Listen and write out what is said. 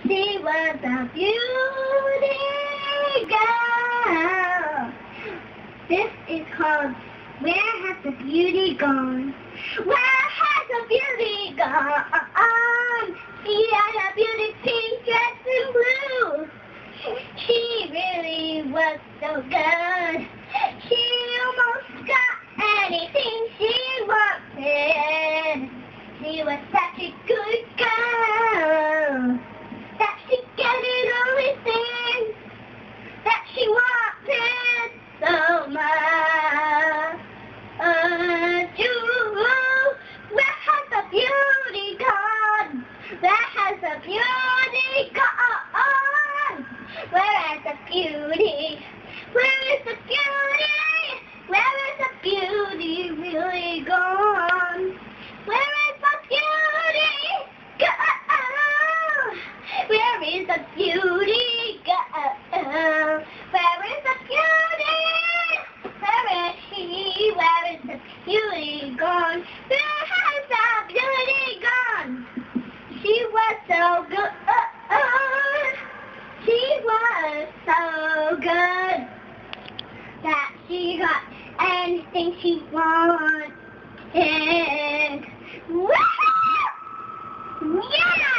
She was a beauty girl. This is called Where Has the Beauty Gone? Where has the beauty gone? She had a beauty pink dress in blue. She really was so good. She almost got anything she wanted. She was such a good girl that she gathered everything that she wanted so much. Where has the beauty gone? Where has the beauty gone? Where is the beauty? Where is the beauty? Where is the beauty really gone? Where is the beauty gone? Where is the beauty gone? Where is the beauty? Where is she? Where is the beauty gone? Where has the beauty gone? She was so good. She was so good that she got anything she wanted. Woo! Yeah!